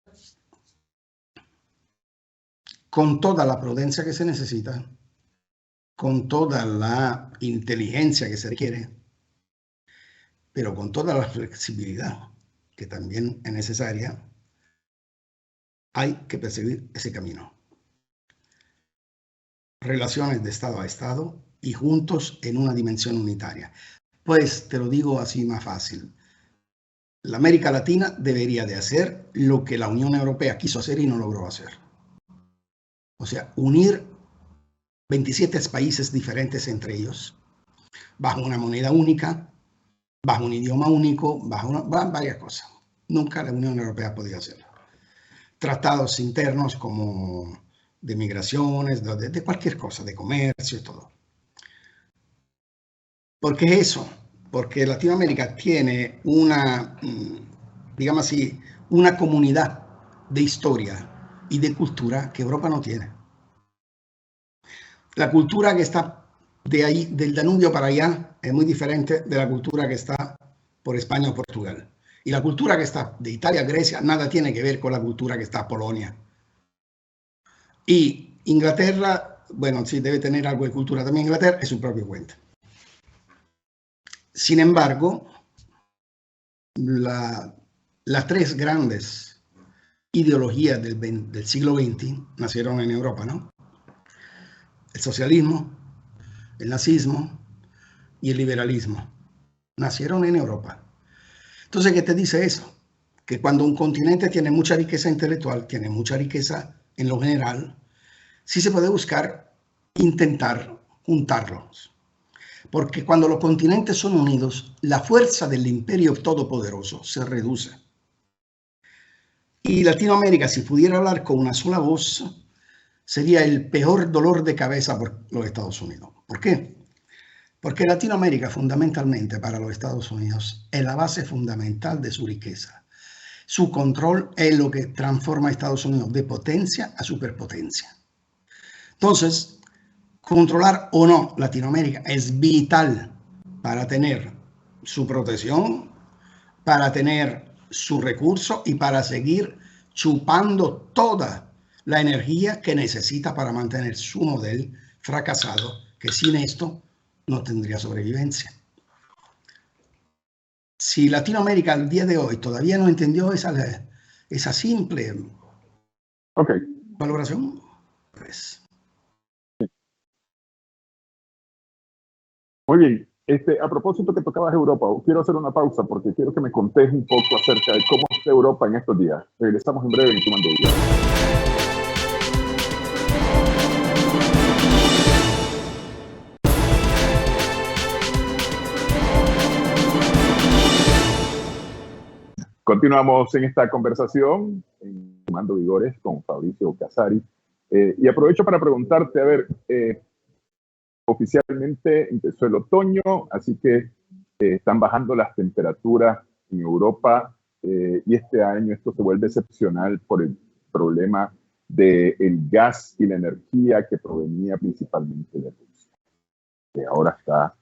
con toda la prudencia que se necesita, con toda la inteligencia que se requiere, pero con toda la flexibilidad que también es necesaria, hay que perseguir ese camino. Relaciones de Estado a Estado y juntos en una dimensión unitaria. Pues te lo digo así más fácil. La América Latina debería de hacer lo que la Unión Europea quiso hacer y no logró hacer. O sea, unir 27 países diferentes entre ellos, bajo una moneda única, bajo un idioma único, bajo varias cosas. Nunca la Unión Europea ha podido hacerlo. Tratados internos como de migraciones, de cualquier cosa, de comercio y todo. ¿Por qué eso? Porque Latinoamérica tiene una, digamos así, una comunidad de historia y de cultura que Europa no tiene. La cultura que está de ahí, del Danubio para allá, es muy diferente de la cultura que está por España o Portugal. Y la cultura que está de Italia a Grecia nada tiene que ver con la cultura que está en Polonia. Y Inglaterra, bueno, sí debe tener algo de cultura también Inglaterra, es su propio cuento. Sin embargo, las tres grandes ideologías del siglo XX nacieron en Europa, ¿no? El socialismo, el nazismo y el liberalismo nacieron en Europa. Entonces, ¿qué te dice eso? Que cuando un continente tiene mucha riqueza intelectual, tiene mucha riqueza en lo general, sí se puede buscar, intentar juntarlos. Porque cuando los continentes son unidos, la fuerza del imperio todopoderoso se reduce. Y Latinoamérica, si pudiera hablar con una sola voz, sería el peor dolor de cabeza por los Estados Unidos. ¿Por qué? Porque Latinoamérica, fundamentalmente para los Estados Unidos, es la base fundamental de su riqueza. Su control es lo que transforma a Estados Unidos de potencia a superpotencia. Entonces, controlar o no Latinoamérica es vital para tener su protección, para tener su recurso y para seguir chupando toda la energía que necesita para mantener su modelo fracasado, que sin esto no tendría sobrevivencia. Si Latinoamérica al día de hoy todavía no entendió esa simple valoración, pues... Muy bien. A propósito que tocabas Europa, quiero hacer una pausa porque quiero que me contes un poco acerca de cómo está Europa en estos días. Regresamos en breve en Sumando Vigores. Continuamos en esta conversación en Sumando Vigores con Fabricio Casari. Y aprovecho para preguntarte, a ver, oficialmente empezó el otoño, así que están bajando las temperaturas en Europa y este año esto se vuelve excepcional por el problema del gas y la energía que provenía principalmente de Rusia. que ahora está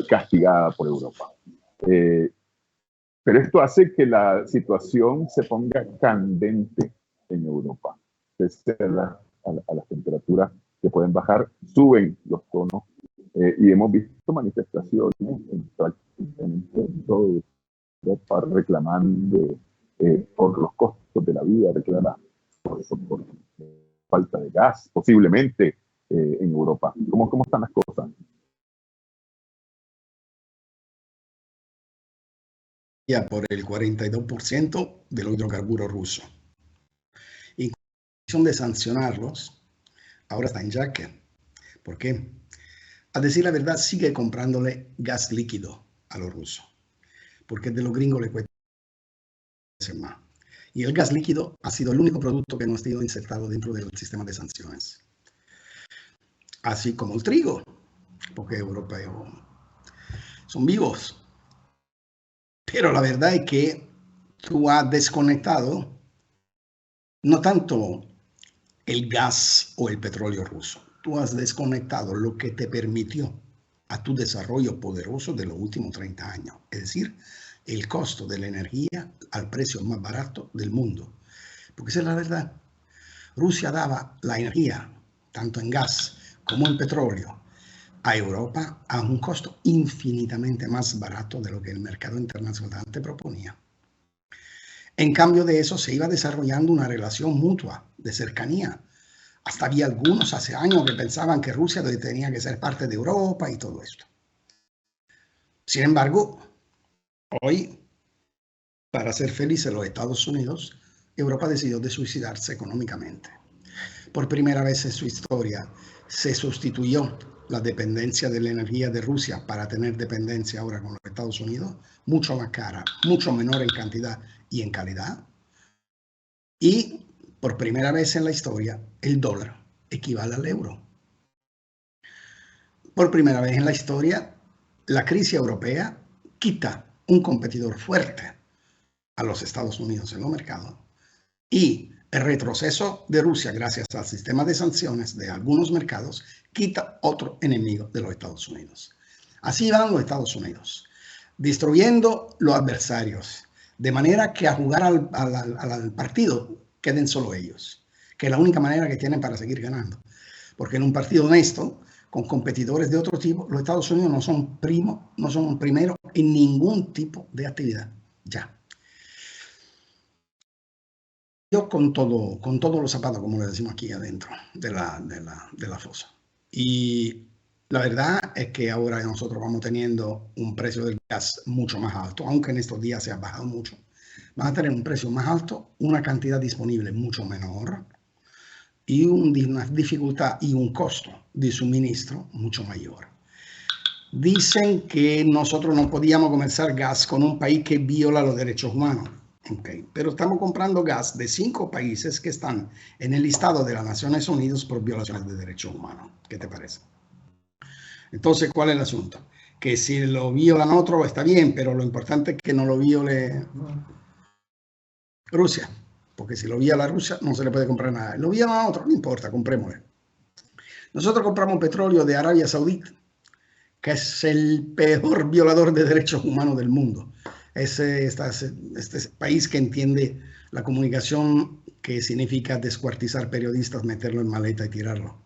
castigada por Europa. Pero esto hace que la situación se ponga candente en Europa. Pese a las temperaturas que pueden bajar, suben los tonos y hemos visto manifestaciones en prácticamente toda Europa reclamando por los costos de la vida, reclamando por falta de gas, posiblemente en Europa. ¿Cómo están las cosas? Ya por el 42% de los hidrocarburos rusos. Y con la decisión de sancionarlos, ahora está en jaque. ¿Por qué? A decir la verdad, sigue comprándole gas líquido a los rusos, porque de los gringos le cuesta más. Y el gas líquido ha sido el único producto que no ha sido insertado dentro del sistema de sanciones. Así como el trigo, porque europeos son vivos. Pero la verdad es que tú has desconectado no tanto el gas o el petróleo ruso, tú has desconectado lo que te permitió a tu desarrollo poderoso de los últimos 30 años, es decir, el costo de la energía al precio más barato del mundo. Porque esa es la verdad. Rusia daba la energía, tanto en gas como en petróleo, a Europa a un costo infinitamente más barato de lo que el mercado internacional te proponía. En cambio de eso se iba desarrollando una relación mutua de cercanía. Hasta había algunos hace años que pensaban que Rusia tenía que ser parte de Europa y todo esto. Sin embargo, hoy, para ser felices los Estados Unidos, Europa decidió de suicidarse económicamente. Por primera vez en su historia se sustituyó la dependencia de la energía de Rusia para tener dependencia ahora con los Estados Unidos, mucho más cara, mucho menor en cantidad y en calidad. Y por primera vez en la historia, el dólar equivale al euro. Por primera vez en la historia, la crisis europea quita un competidor fuerte a los Estados Unidos en los mercados y el retroceso de Rusia gracias al sistema de sanciones de algunos mercados quita otro enemigo de los Estados Unidos. Así van los Estados Unidos, destruyendo los adversarios, de manera que a jugar al partido queden solo ellos, que es la única manera que tienen para seguir ganando. Porque en un partido honesto, con competidores de otro tipo, los Estados Unidos no son primeros en ningún tipo de actividad. Ya. Yo con todos los zapatos, como le decimos aquí adentro de la fosa. Y la verdad es que ahora nosotros vamos teniendo un precio del gas mucho más alto, aunque en estos días se ha bajado mucho. Van a tener un precio más alto, una cantidad disponible mucho menor y una dificultad y un costo de suministro mucho mayor. Dicen que nosotros no podíamos comerciar gas con un país que viola los derechos humanos. Okay. Pero estamos comprando gas de 5 países que están en el listado de las Naciones Unidas por violaciones de derechos humanos. ¿Qué te parece? Entonces, ¿cuál es el asunto? Que si lo violan otro está bien, pero lo importante es que no lo viole Rusia. Porque si lo viola Rusia no se le puede comprar nada. Lo violan a otro, no importa, comprémosle. Nosotros compramos petróleo de Arabia Saudita, que es el peor violador de derechos humanos del mundo. Este país que entiende la comunicación, que significa descuartizar periodistas, meterlo en maleta y tirarlo.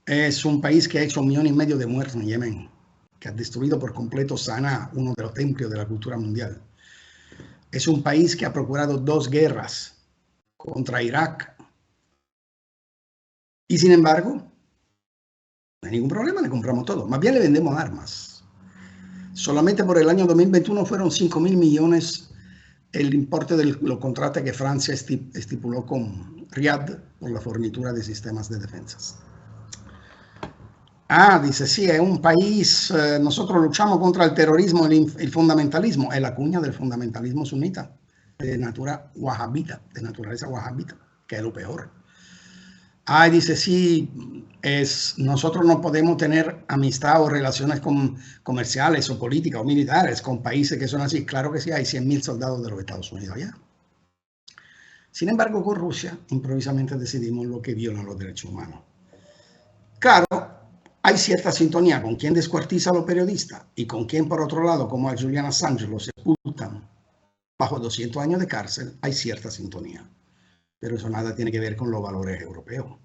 Es un país que ha hecho 1,5 millones de muertos en Yemen, que ha destruido por completo Sanaa, uno de los templos de la cultura mundial. Es un país que ha procurado 2 guerras contra Irak. Y sin embargo, no hay ningún problema, le compramos todo. Más bien le vendemos armas. Solamente por el año 2021 fueron 5.000 millones el importe de los contratos que Francia estipuló con Riad por la fornitura de sistemas de defensas. Dice, sí, es un país, nosotros luchamos contra el terrorismo y el fundamentalismo, es la cuña del fundamentalismo sunita, de naturaleza wahabita, que es lo peor. Dice, sí, nosotros no podemos tener amistad o relaciones comerciales o políticas o militares con países que son así. Claro que sí, hay 100.000 soldados de los Estados Unidos allá. Sin embargo, con Rusia, improvisamente decidimos lo que violan los derechos humanos. Claro, hay cierta sintonía con quien descuartiza a los periodistas y con quien, por otro lado, como a Julian Assange, lo sepultan bajo 200 años de cárcel, hay cierta sintonía. Pero eso nada tiene que ver con los valores europeos.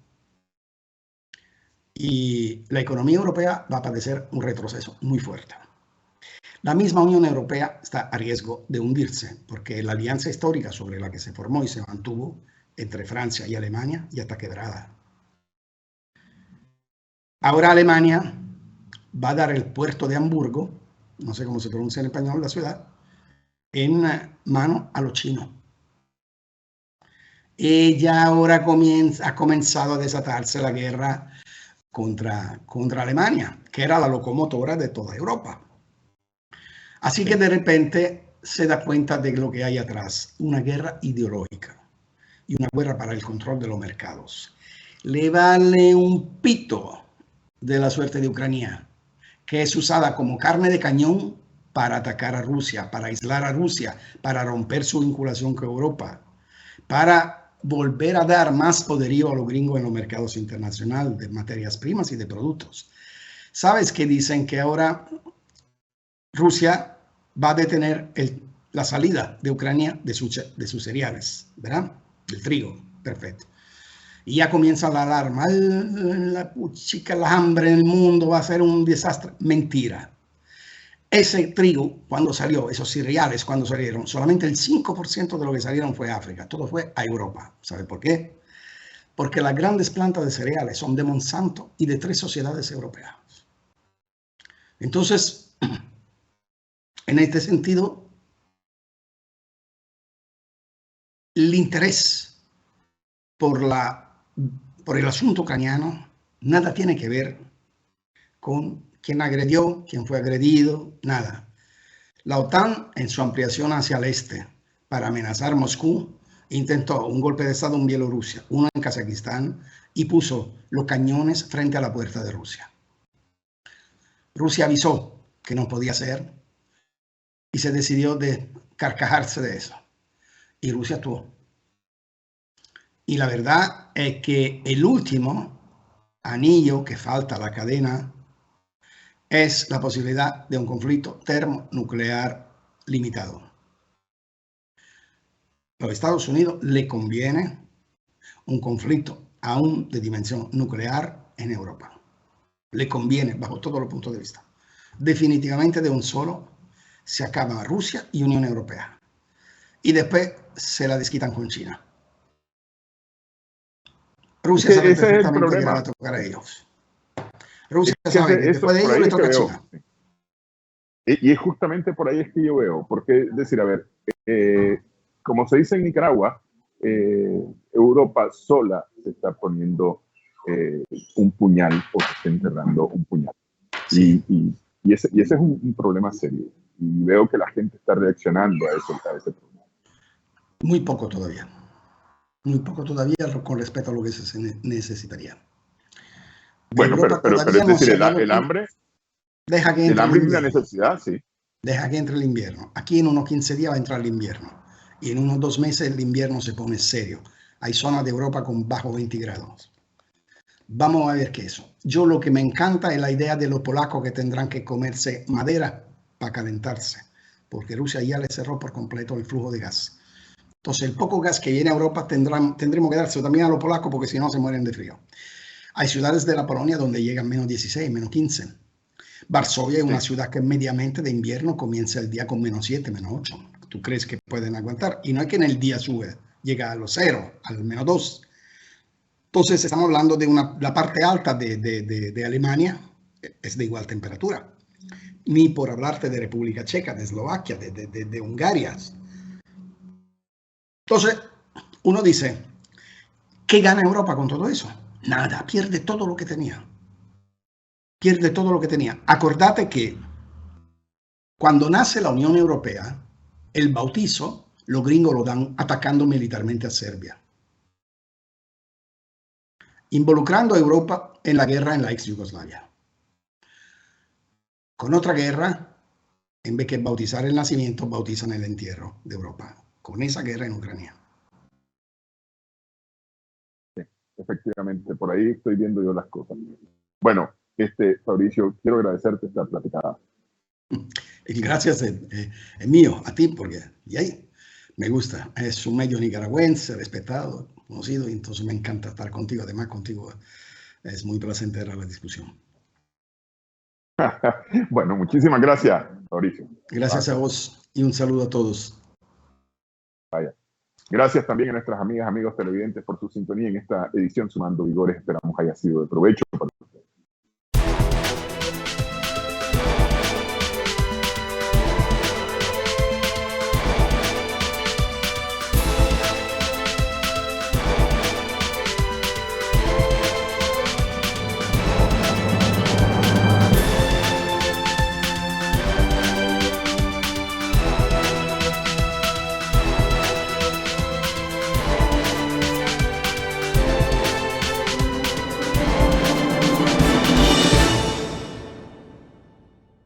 Y la economía europea va a padecer un retroceso muy fuerte. La misma Unión Europea está a riesgo de hundirse, porque la alianza histórica sobre la que se formó y se mantuvo entre Francia y Alemania ya está quebrada. Ahora Alemania va a dar el puerto de Hamburgo, no sé cómo se pronuncia en español la ciudad, en mano a los chinos. Ella ahora ha comenzado a desatarse la guerra contra Alemania, que era la locomotora de toda Europa. Así que de repente se da cuenta de lo que hay atrás, una guerra ideológica y una guerra para el control de los mercados. Le vale un pito de la suerte de Ucrania, que es usada como carne de cañón para atacar a Rusia, para aislar a Rusia, para romper su vinculación con Europa, para volver a dar más poderío a los gringos en los mercados internacionales de materias primas y de productos. ¿Sabes qué dicen? Que ahora Rusia va a detener la salida de Ucrania de sus cereales, ¿verdad? Del trigo, perfecto. Y ya comienza la alarma, la hambre en el mundo va a ser un desastre. Mentira. Ese trigo, cuando salió, esos cereales, cuando salieron, solamente el 5% de lo que salieron fue a África, todo fue a Europa. ¿Sabe por qué? Porque las grandes plantas de cereales son de Monsanto y de 3 sociedades europeas. Entonces, en este sentido, el interés por el asunto ucraniano nada tiene que ver con quién agredió, quién fue agredido, nada. La OTAN, en su ampliación hacia el este para amenazar Moscú, intentó un golpe de Estado en Bielorrusia, uno en Kazajistán, y puso los cañones frente a la puerta de Rusia. Rusia avisó que no podía ser y se decidió de carcajarse de eso. Y Rusia actuó. Y la verdad es que el último anillo que falta a la cadena es la posibilidad de un conflicto termonuclear limitado. A los Estados Unidos le conviene un conflicto aún de dimensión nuclear en Europa. Le conviene bajo todos los puntos de vista. Definitivamente de un solo se acaba Rusia y Unión Europea. Y después se la desquitan con China. Rusia sabe perfectamente que le va a tocar a ellos. Rusia sabe que después de ellos le toca a China. Y es justamente por ahí es que yo veo, porque es decir, a ver, como se dice en Nicaragua, Europa sola se está poniendo un puñal o se está enterrando un puñal. Sí. Y ese es un problema serio. Y veo que la gente está reaccionando a ese problema. Muy poco todavía. Muy poco todavía con respecto a lo que se necesitaría. Bueno, pero es decir, el hambre... Deja que entre el hambre y la necesidad, sí. Deja que entre el invierno. Aquí en unos 15 días va a entrar el invierno. Y en unos 2 meses el invierno se pone serio. Hay zonas de Europa con bajo 20 grados. Vamos a ver qué es eso. Yo lo que me encanta es la idea de los polacos que tendrán que comerse madera para calentarse. Porque Rusia ya le cerró por completo el flujo de gas. Entonces el poco gas que viene a Europa tendremos que dárselo también a los polacos porque si no se mueren de frío. Hay ciudades de la Polonia donde llegan menos 16, menos 15. Varsovia es una ciudad que mediamente de invierno comienza el día con menos 7, menos 8. ¿Tú crees que pueden aguantar? Y no es que en el día sube, llega a los 0, al menos 2. Entonces estamos hablando de la parte alta de Alemania, es de igual temperatura. Ni por hablarte de República Checa, de Eslovaquia, de Hungría. Entonces uno dice, ¿qué gana Europa con todo eso? Nada, pierde todo lo que tenía. Pierde todo lo que tenía. Acordate que cuando nace la Unión Europea, el bautizo, los gringos lo dan atacando militarmente a Serbia, involucrando a Europa en la guerra en la ex Yugoslavia. Con otra guerra, en vez de bautizar el nacimiento, bautizan el entierro de Europa, con esa guerra en Ucrania. Sí, efectivamente, por ahí estoy viendo yo las cosas. Bueno, Fabricio, quiero agradecerte esta platicada. Gracias es mío, a ti, porque y ahí me gusta. Es un medio nicaragüense, respetado, conocido, y entonces me encanta estar contigo. Además, contigo es muy placentera la discusión. Bueno, muchísimas gracias, Fabricio. Gracias a vos y un saludo a todos. Vaya. Gracias también a nuestras amigas, amigos televidentes por su sintonía en esta edición Sumando Vigores. Esperamos haya sido de provecho para